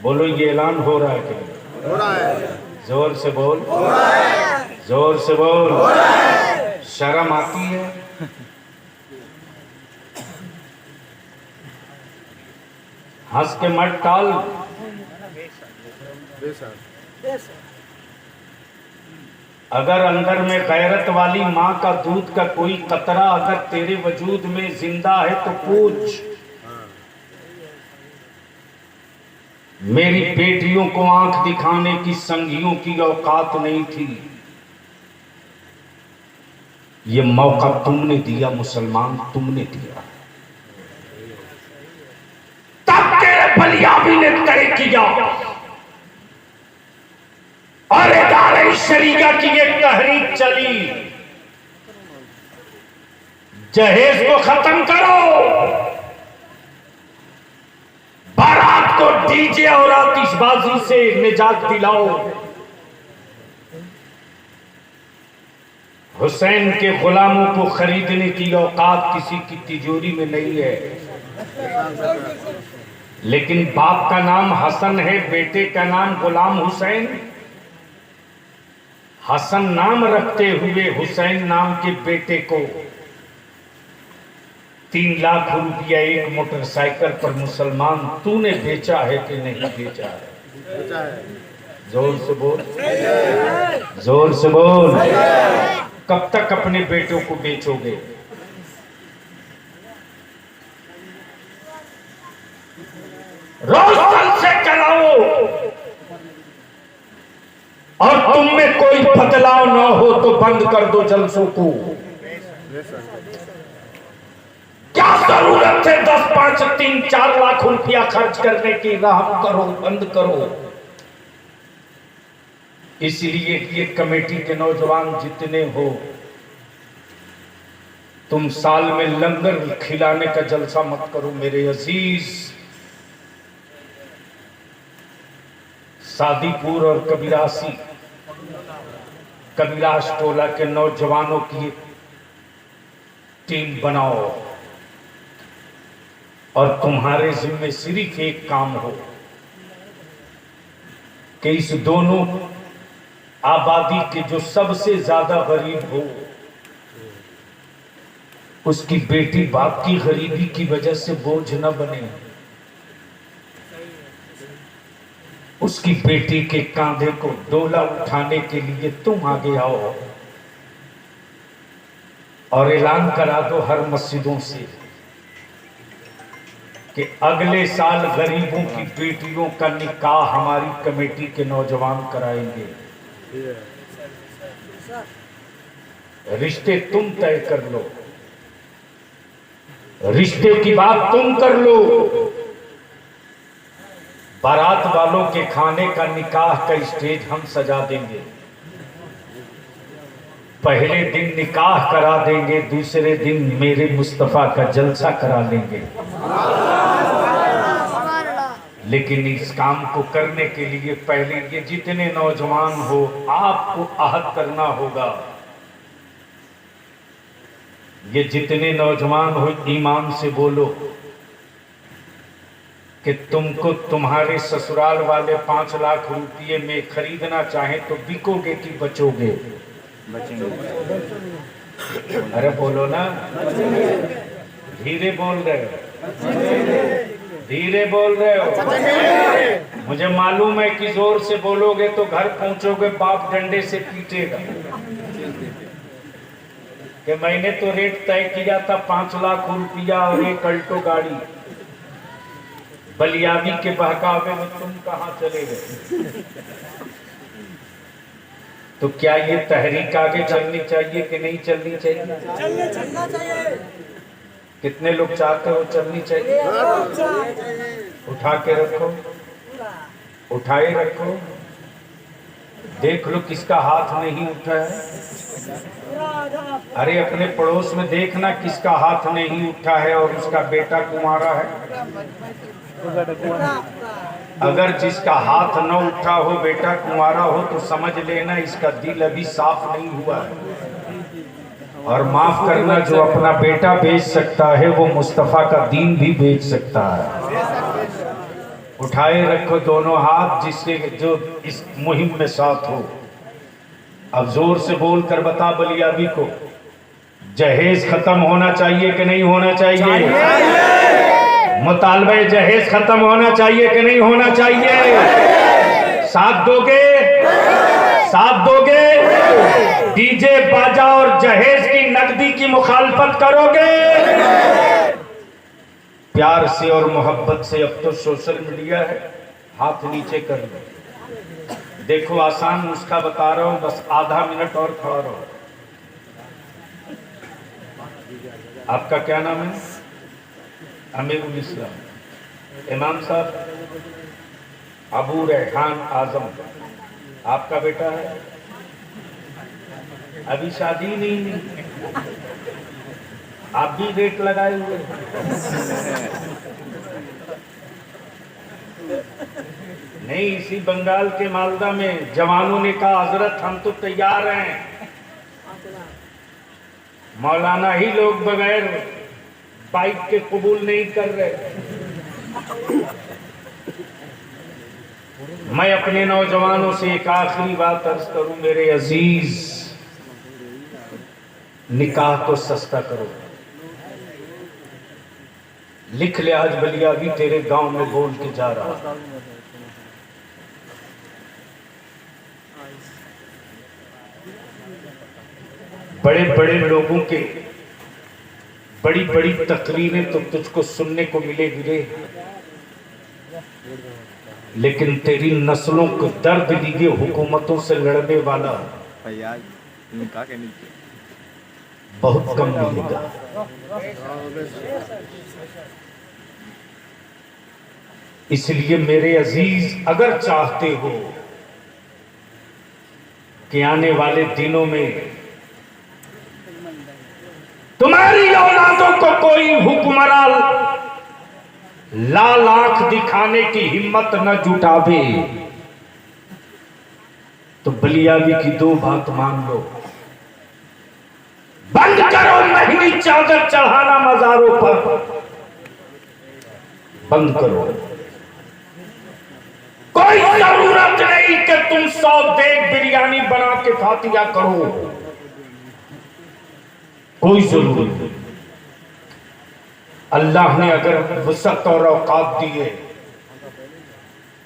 बोलो ये ऐलान हो रहा है कि नहीं? हो रहा है। जोर से बोल। हो रहा है। जोर से बोल। हो रहा है। शर्म आती है? हंस के मत टाल। अगर अंदर में गैरत वाली माँ का दूध का कोई कतरा अगर तेरे वजूद में जिंदा है तो पूछ। मेरी बेटियों को आंख दिखाने की संगियों की औकात नहीं थी। ये मौका तुमने दिया मुसलमान, तुमने दिया। तब तेरे बलियाबी ने तय किया और इदारे शरीया की एक तहरीक चली, जहेज को खत्म करो, बारात को डीजे और आतिशबाजी से निजात दिलाओ। हुसैन के गुलामों को खरीदने की औकात किसी की तिजोरी में नहीं है, लेकिन बाप का नाम हसन है, बेटे का नाम गुलाम हुसैन। हसन नाम रखते हुए हुसैन नाम के बेटे को 3 लाख रुपया एक मोटरसाइकिल पर मुसलमान तूने बेचा है कि नहीं बेचा है? जोर से बोल, जोर से बोल। कब तक अपने बेटों को बेचोगे? रोज से कराओ और तुम में कोई बदलाव ना हो तो बंद कर दो जलसों को। क्या जरूरत है 10, 5, 3, 4 लाख रुपया खर्च करने की? राह करो, बंद करो। इसलिए ये कमेटी के नौजवान जितने हो, तुम साल में लंगर खिलाने का जलसा मत करो मेरे अजीज। सादीपुर और कबीरास टोला के नौजवानों की टीम बनाओ और तुम्हारे जिम्मे सिर्फ एक काम हो कि इस दोनों आबादी के जो सबसे ज्यादा गरीब हो, उसकी बेटी बाप की गरीबी की वजह से बोझ न बने। उसकी बेटी के कांधे को डोला उठाने के लिए तुम आगे आओ और ऐलान करा दो हर मस्जिदों से कि अगले साल गरीबों की बेटियों का निकाह हमारी कमेटी के नौजवान कराएंगे। रिश्ते तुम तय कर लो, रिश्ते की बात तुम कर लो। बारात वालों के खाने का निकाह का स्टेज हम सजा देंगे। पहले दिन निकाह करा देंगे, दूसरे दिन मेरे मुस्तफा का जलसा करा लेंगे। लेकिन इस काम को करने के लिए पहले ये जितने नौजवान हो, आपको आहद करना होगा। ये जितने नौजवान हो ईमान से बोलो कि तुमको तुम्हारे ससुराल वाले 5 लाख रुपये में खरीदना चाहे तो बिकोगे कि बचोगे? अरे बोलो ना, धीरे बोल रहे हो, धीरे बोल रहे हो। मुझे मालूम है कि जोर से बोलोगे तो घर पहुंचोगे बाप डंडे से पीटेगा कि मैंने तो रेट तय किया था 5 लाख रुपया और एक अल्टो गाड़ी। बलियाबी के बहकावे में तुम कहां चले गए? तो क्या ये तहरीक आगे चलनी चाहिए कि नहीं चलनी चाहिए? चलना चाहिए। कितने लोग चाहते हो चलनी चाहिए? उठा के रखो, उठाए रखो। देख लो किसका हाथ नहीं उठा है। अरे अपने पड़ोस में देखना किसका हाथ नहीं उठा है और उसका बेटा कुंवारा है। अगर जिसका हाथ न उठा हो, बेटा कुंवारा हो, तो समझ लेना इसका दिल अभी साफ नहीं हुआ है। और माफ करना, जो अपना बेटा बेच सकता है वो मुस्तफा का दीन भी बेच सकता है। उठाए रखो दोनों हाथ, जिससे जो इस मुहिम में साथ हो। अब जोर से बोल कर बता बलियाबी को, जहेज खत्म होना चाहिए कि नहीं होना चाहिए? मुतालबे जहेज खत्म होना चाहिए कि नहीं होना चाहिए? साथ दोगे? साथ दोगे? डीजे बाजा और जहेज की नकदी की मुखालफत करोगे? प्यार से और मोहब्बत से। अब तो सोशल मीडिया है, हाथ नीचे कर लो। देखो आसान नुस्खा बता रहा हूं, बस आधा मिनट और खड़ा रहो। आपका क्या नाम है? अमीरुल इस्लाम। इमाम साहब अबू रेहान आजम आपका बेटा है, अभी शादी नहीं, आप भी रेट लगाए हुए। नहीं, इसी बंगाल के मालदा में जवानों ने कहा हजरत हम तो तैयार हैं, मौलाना ही लोग बगैर बाइक के कबूल नहीं कर रहे। मैं अपने नौजवानों से एक आखिरी बात अर्ज करूं, मेरे अजीज, निकाह को सस्ता करो। लिख ले, आज बलियाबी तेरे गांव में बोल के जा रहा। बड़े बड़े लोगों के बड़ी बड़ी तकरीरें तो तुझको सुनने को मिलेगी रे, लेकिन तेरी नस्लों को दर्द लिए हुकूमतों से लड़ने वाला बहुत कम मिलेगा। इसलिए मेरे अजीज, अगर चाहते हो कि आने वाले दिनों में तुम्हारी औलादों को कोई हुक्मरान लाल आंख दिखाने की हिम्मत न जुटावे, तो बलियाबी की दो बात मान लो। बंद करो महंगी चादर चढ़ाना मजारों पर, बंद करो। कोई जरूरत नहीं कि तुम 100 देग बिरयानी बना के फातिहा करो, कोई जरूरत नहीं। अल्लाह ने अगर वसत और औकात दिए,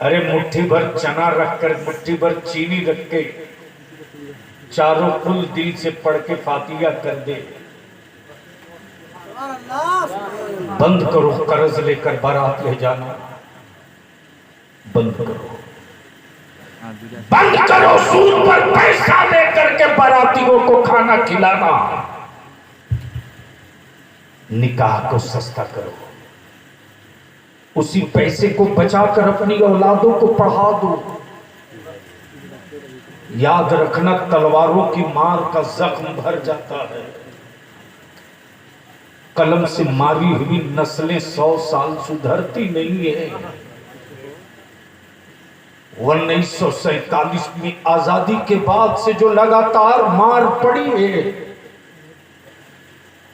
अरे मुट्ठी भर चना रखकर, मुट्ठी भर चीनी रख के, चारों कुल दिल से पढ़ के फातिहा कर दे। बंद करो कर्ज लेकर बारात ले जाना, बंद करो। बंद करो सूद पर पैसा लेकर के बारातियों को खाना खिलाना। निकाह को सस्ता करो, उसी पैसे को बचाकर अपनी औलादों को पढ़ा दो। याद रखना, तलवारों की मार का जख्म भर जाता है, कलम से मारी हुई नस्लें 100 साल सुधरती नहीं है। 1947 में आजादी के बाद से जो लगातार मार पड़ी है,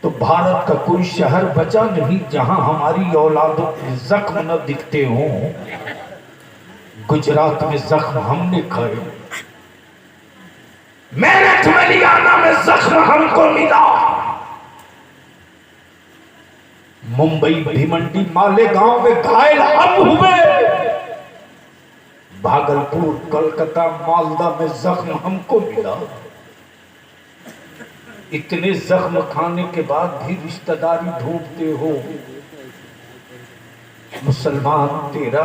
तो भारत का कोई शहर बचा नहीं जहां हमारी औलादों के जख्म न दिखते हों। गुजरात में जख्म हमने खाए, मेरठ मलियाना में जख्म हमको मिला, मुंबई भिमंडी मालेगांव में घायल हम हुए, भागलपुर कलकत्ता मालदा में जख्म हमको मिला। इतने जख्म खाने के बाद भी रिश्तेदारी ढूंढते हो। मुसलमान तेरा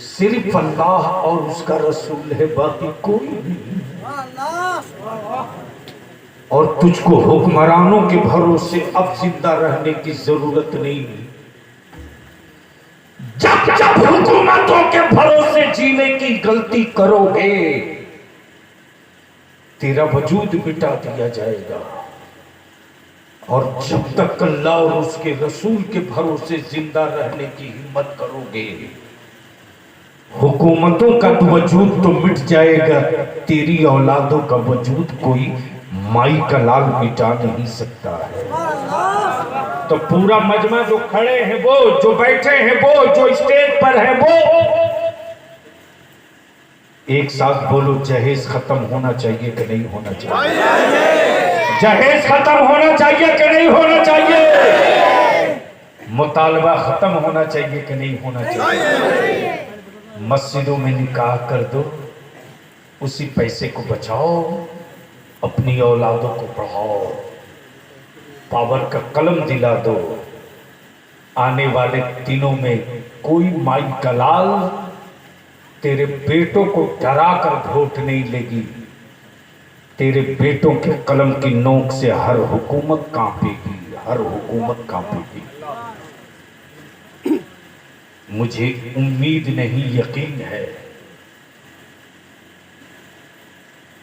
सिर्फ अल्लाह और उसका रसूल है, बाकी कोई नहीं। और तुझको हुक्मरानों के भरोसे अब जिंदा रहने की जरूरत नहीं। जब जब हुकूमतों के भरोसे जीने की गलती करोगे, तेरा वजूद मिटा दिया जाएगा। और जब तक अल्लाह और उसके रसूल के भरोसे जिंदा रहने की हिम्मत करोगे, हुकूमतों का तो वजूद तो मिट जाएगा, तेरी औलादों का वजूद कोई माई का लाल मिटा नहीं सकता है। तो तो पूरा मजमा जो खड़े हैं वो, जो बैठे हैं वो, जो स्टेज पर है वो, एक साथ बोलो, जहेज खत्म होना चाहिए कि नहीं होना चाहिए? जहेज खत्म होना चाहिए कि नहीं होना चाहिए? मुतालबा खत्म होना चाहिए कि नहीं होना चाहिए? मस्जिदों में निकाह कर दो, उसी पैसे को बचाओ, अपनी औलादों को पढ़ाओ, पावर का कलम दिला दो। आने वाले दिनों में कोई माई का लाल तेरे बेटों को डरा कर वोट नहीं लेगी। तेरे बेटों के कलम की नोक से हर हुकूमत कांपेगी, हर हुकूमत कांपेगी। मुझे उम्मीद नहीं, यकीन है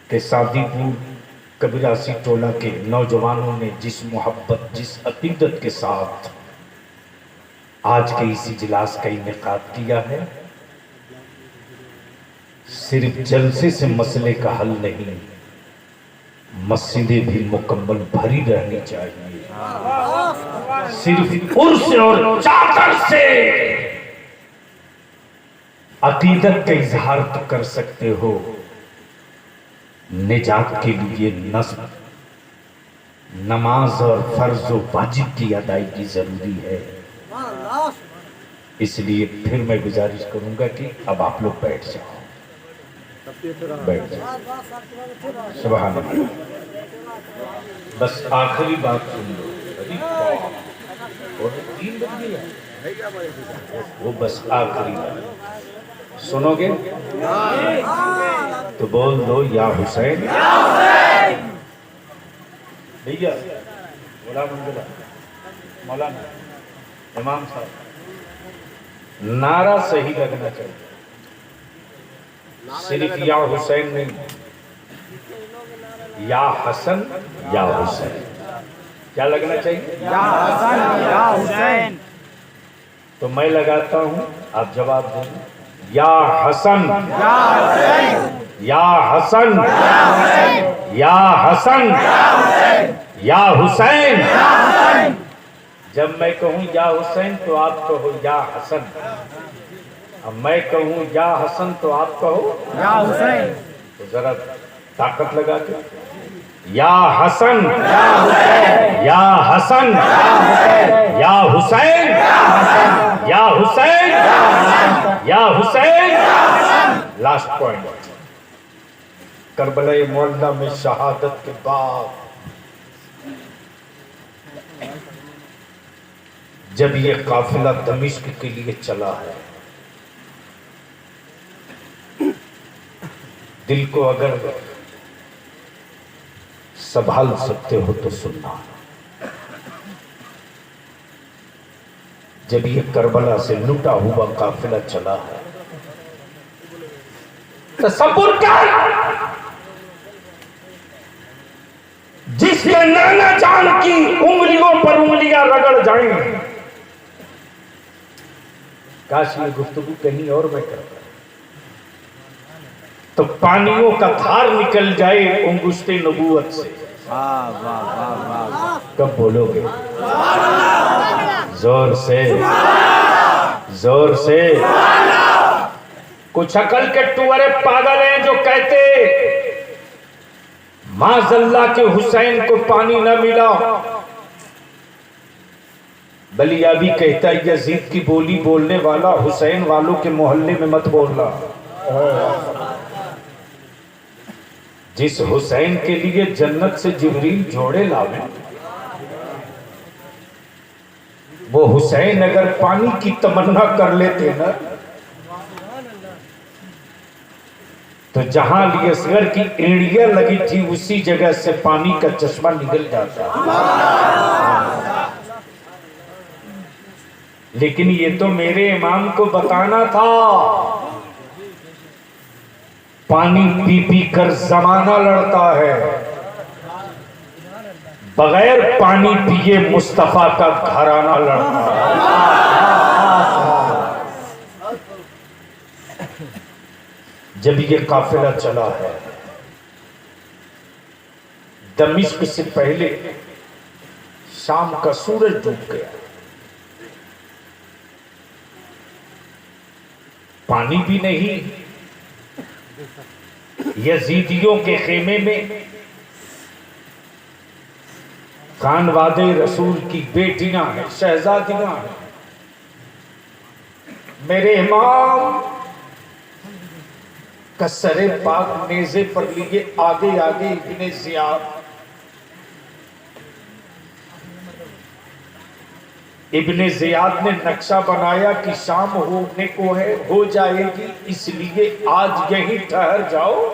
कि सादीपुर कबीरासी टोला के नौजवानों ने जिस मोहब्बत, जिस अकीदत के साथ आज के इस इजलास का इनेकाद किया है, सिर्फ जलसे से मसले का हल नहीं, मस्जिदें भी मुकम्मल भरी रहनी चाहिए। सिर्फ उर्स और चादर से अकीदत का इजहार तो कर सकते हो, निजात के लिए नस्ब, नमाज और फर्ज और वाजिब की अदायगी जरूरी है। इसलिए फिर मैं गुजारिश करूंगा कि अब आप लोग बैठ जाओ, बैठ जाओ। सुभान अल्लाह। बस आखिरी बात सुन लो। अरे बाप, और 3 बज गए, वो बस आखिरी बात सुनोगे तो बोल दो, या हुसैन। भैया बोला मंजुला, मौलाना, इमाम साहब, नारा सही लगना चाहिए, सिर्फ या हुसैन नहीं, या हसन या हुसैन। क्या लगना चाहिए? या हसन या हुसैन। तो मैं लगाता हूं, आप जवाब दें। या हसन या हुसैन। या हसन या हसन या हुसैन। जब मैं कहूं या हुसैन तो आप कहो या हसन, अब मैं कहूं या हसन तो आप कहो या हुसैन। तो जरा ताकत लगा के, या हसन या हसन या हुसैन या हुसैन या हुसैन। लास्ट पॉइंट, करबला मोहल्ला में शहादत के बाद जब ये काफिला दमिश्क के लिए चला है, दिल को अगर संभाल सकते हो तो सुनना। जब ये करबला से लुटा हुआ काफिला चला है, तसव्वुर कर, जिसके नाना जान की उंगलियों पर उंगलियां रगड़ जाएंगी। काश ये गुफ्तगू कहीं और में करता तो पानियों का धार निकल जाए उंगुश्ते नबूवत से। वाह वाह वाह वाह। कब बोलोगे? जोर से, जोर से। कुछ अकल के टुअरे पागल हैं जो कहते माज़ल्ला के हुसैन को पानी न मिला। बलिया भी कहता है यजीद की बोली बोलने वाला हुसैन वालों के मोहल्ले में मत बोलना। जिस हुसैन के लिए जन्नत से जिब्रील जोड़े लावे, वो हुसैन अगर पानी की तमन्ना कर लेते ना, तो जहां असगर की एड़ियां लगी थी उसी जगह से पानी का चश्मा निकल जाता। लेकिन ये तो मेरे इमाम को बताना था। पानी पी पी कर जमाना लड़ता है, बगैर पानी पिए मुस्तफा का घराना लड़ता है। जब ये काफिला चला है, दमिश्क से पहले शाम का सूरज डूब गया, पानी भी नहीं। यजीदियों के खेमे में खानवादे रसूल की बेटियां हैं, शहजादियां हैं। मेरे इमाम का सरे पाक नेज़े पर लिए आगे आगे इब्ने ज़ियाद, इब्ने ज़ियाद ने नक्शा बनाया कि शाम होने को है, हो जाएगी, इसलिए आज यहीं ठहर जाओ।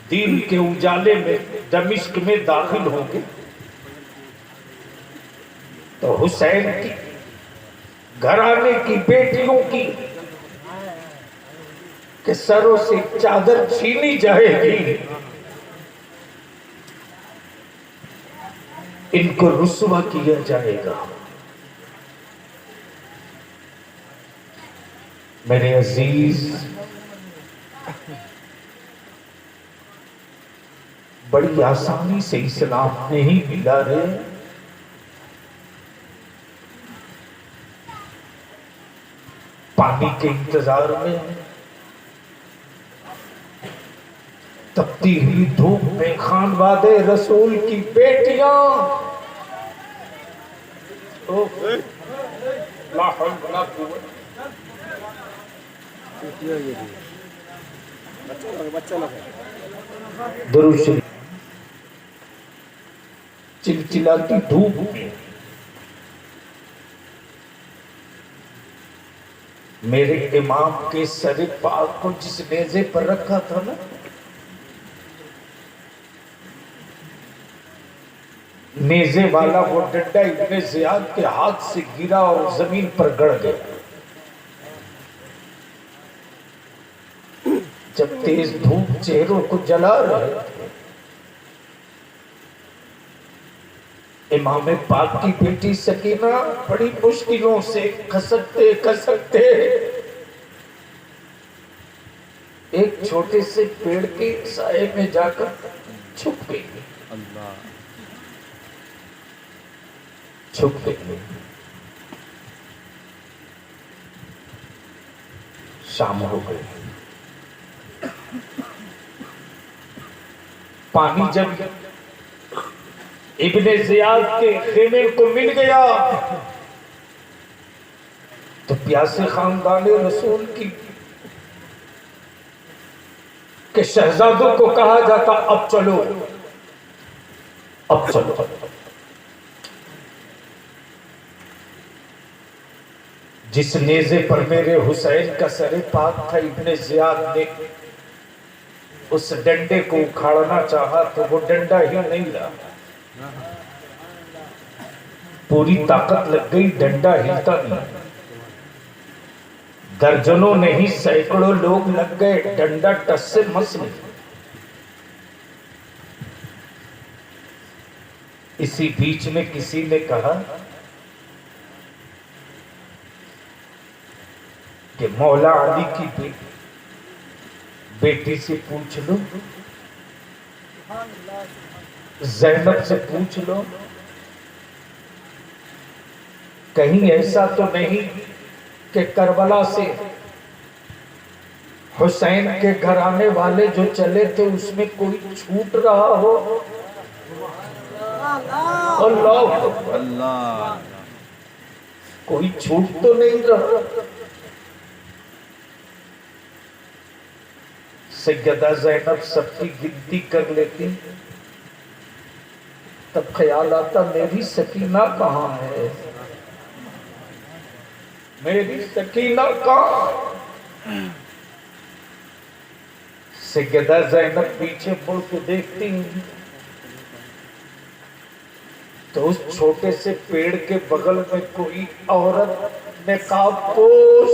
दिन के उजाले में दमिश्क में दाखिल होंगे तो हुसैन की घराने की बेटियों की के सरों से चादर छीनी जाएगी, इनको रुस्वा किया जाएगा। मेरे अजीज, बड़ी आसानी से इस्लाम नहीं मिला रे। पानी के इंतजार में, तपती हुई धूप में खानवादे रसूल की बेटियां, दुरूद शरीफ, चिलचिलाती धूप में मेरे इमाम के सर पाक को जिस नेज़े पर रखा था ना, नेज़े वाला वो डंडा इब्ने ज़ियाद के हाथ से गिरा और जमीन पर गड़ गया। जब तेज धूप चेहरों को जला रहे थे, इमाम पाक की बेटी सकीना बड़ी मुश्किलों से खसकते खसकते एक छोटे से पेड़ के साए में जाकर छुप गई। छुप गई। शाम हो गई। पानी जब इब्ने ज़ियाद के खेमे को मिल गया तो प्यासे खानदाने रसूल की के शहजादों को कहा जाता, अब चलो, अब चलो। जिस नेज़े पर मेरे हुसैन का सरे पाक था, इब्ने ज़ियाद ने उस डंडे को उखाड़ना चाहा तो वो डंडा ही नहीं रहा। पूरी ताकत लग गई, डंडा हिलता नहीं। दर्जनों नहीं सैकड़ों लोग लग गए, डंडा टस से मस नहीं। इसी बीच में किसी ने कहा कि मौला अली की बेटी से पूछ लो, ज़ैनब से पूछ लो, कहीं ऐसा तो नहीं कि करबला से हुसैन के घराने वाले जो चले थे उसमें कोई छूट रहा हो। अल्लाह अल्लाह, कोई छूट तो नहीं रहा। सैयदा ज़ैनब सबकी गिनती कर लेती, तब ख्याल आता मेरी सकीना कहाँ है, मेरी सकीना कहाँ। सैयदा ज़ैनब पीछे मुड़ के देखती तो उस छोटे से पेड़ के बगल में कोई औरत नकाबपोश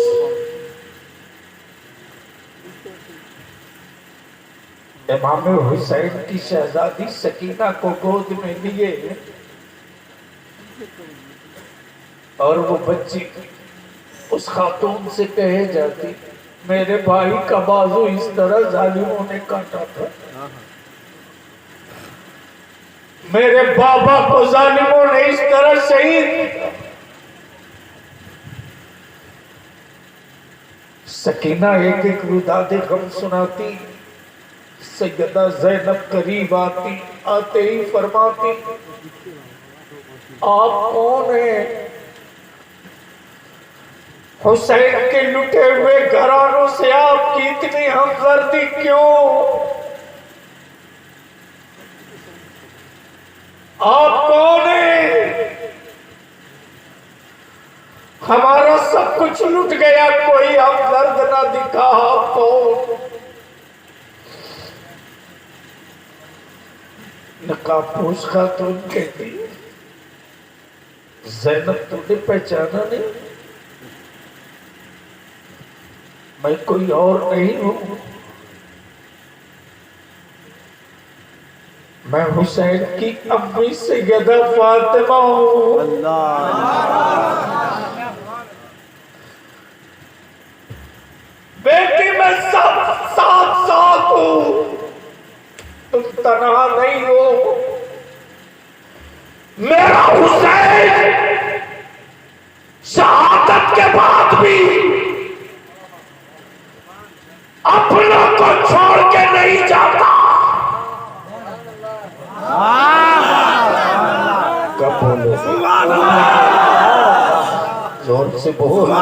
इमाम हुसैन की शहजादी सकीना को गोद में लिए और वो बच्ची उस खातून से कहे जाती, मेरे भाई का बाजू इस तरह जालिमों ने काटा था, मेरे बाबा को जालिमों ने इस तरह शहीद किया। सकीना एक एक रुदादे गम सुनाती, सैयदा ज़ैनब करीब आती, आते ही फरमाती, आप कौन हैं? हुसैन के लुटे हुए घरानों से आपकी इतनी हमदर्दी क्यों? आप कौन हैं? हमारा सब कुछ लुट गया, कोई हमदर्द ना दिखा। आप कौन? नकाबपोश खातून कहती, ज़ैनब तूने पहचाना नहीं? मैं कोई और नहीं हूं, मैं हुसैन की अम्मी सैयदा फातिमा हूं। बेटी मैं सब साथ साथ हूं, तुम तनहा नहीं हो। मेरा हुसैन शहादत के बाद भी अपनों को छोड़ के नहीं जाता। कब बोलो? जोर से बोलो।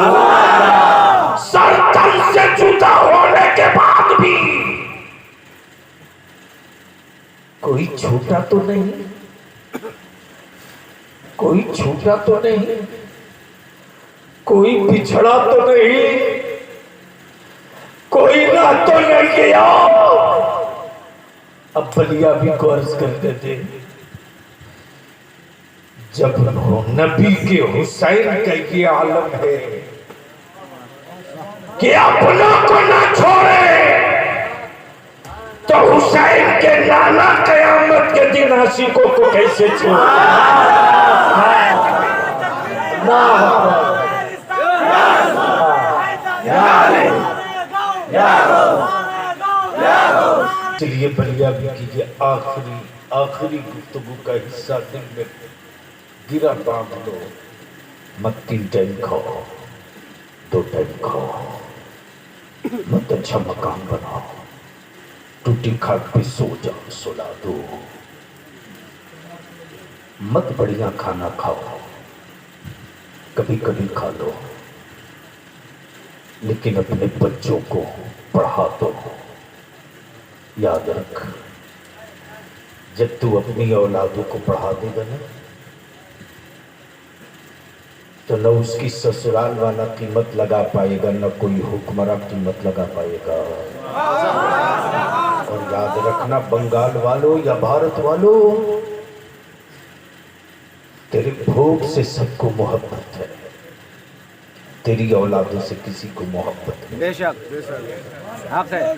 सर तन से जुदा होने के बाद भी कोई छूटा तो नहीं, कोई छूटा तो नहीं, कोई पिछड़ा तो नहीं, कोई ना तो नहीं गया। अब बलिया भी को अर्ज करते थे, जब नबी के हुसैन का ये आलम है कि अपनों को ना छोड़े, तो हुसैन के लाला कयामत के दिन आशिकों को कैसे छोड़े? चलिए बलिया भी कीजिए। आखिरी गुफ्तगू का हिस्सा दिल में गिरा बांध दो। मत 3 टाइम खाओ, 2 टाइम खाओ, मत अच्छा मकान बनाओ, टूटी खाट पे सो जाओ, सुला दो। मत बढ़िया खाना खाओ, कभी कभी खा लो, लेकिन अपने बच्चों को पढ़ा दो। याद रख, जब तू अपनी औलादों को पढ़ा देगा ना, तो न उसकी ससुराल वाला कीमत लगा पाएगा, न कोई हुक्मरां कीमत लगा पाएगा। और याद रखना बंगाल वालों या भारत वालों, तेरे भोग से सबको मोहब्बत है, तेरी औलादों से किसी को मोहब्बत नहीं। बेशक हक है।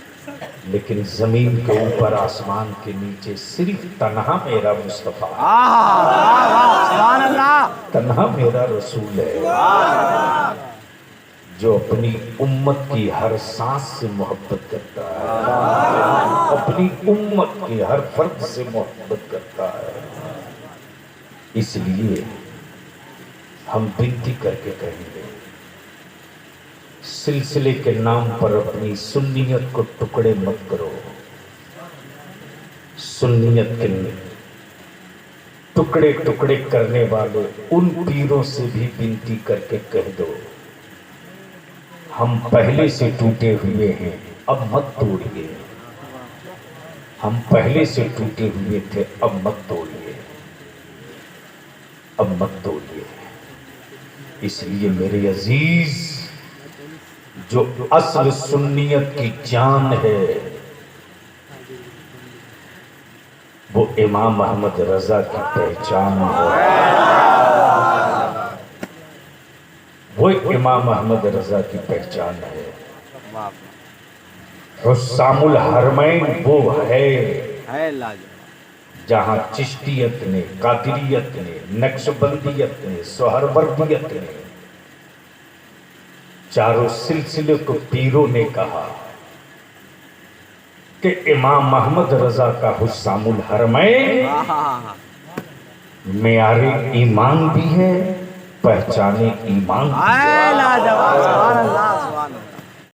लेकिन जमीन के ऊपर आसमान के नीचे सिर्फ तन्हा मेरा मुस्तफा, तन्हा मेरा रसूल है, जो अपनी उम्मत की हर सांस से मोहब्बत करता है, अपनी उम्मत की हर फर्द से मोहब्बत करता है। इसलिए हम विनती करके कहेंगे, सिलसिले के नाम पर अपनी सुन्नियत को टुकड़े मत करो। सुन्नियत के टुकड़े टुकड़े करने वाले उन पीरों से भी विनती करके कह दो, हम पहले से टूटे हुए हैं, अब मत तोड़िए। हम पहले से टूटे हुए थे, अब मत तोड़िए, अब मत तोड़िए। इसलिए मेरे अजीज, जो असल सुन्नियत की जान है, वो इमाम अहमद रजा की पहचान है। वो इमाम अहमद रजा की पहचान है। हुस्सामुल हरमैन वो है जहां चिश्तियत ने, कादिरियत ने, नक्शबंदियत ने, सोहरवर्दियत ने, चारों सिलसिले को पीरों ने कहा कि इमाम अहमद रजा का हुस्सामुल हरमैन मेयारे ईमान भी है, पहचाने ईमान भी है। लाजवाब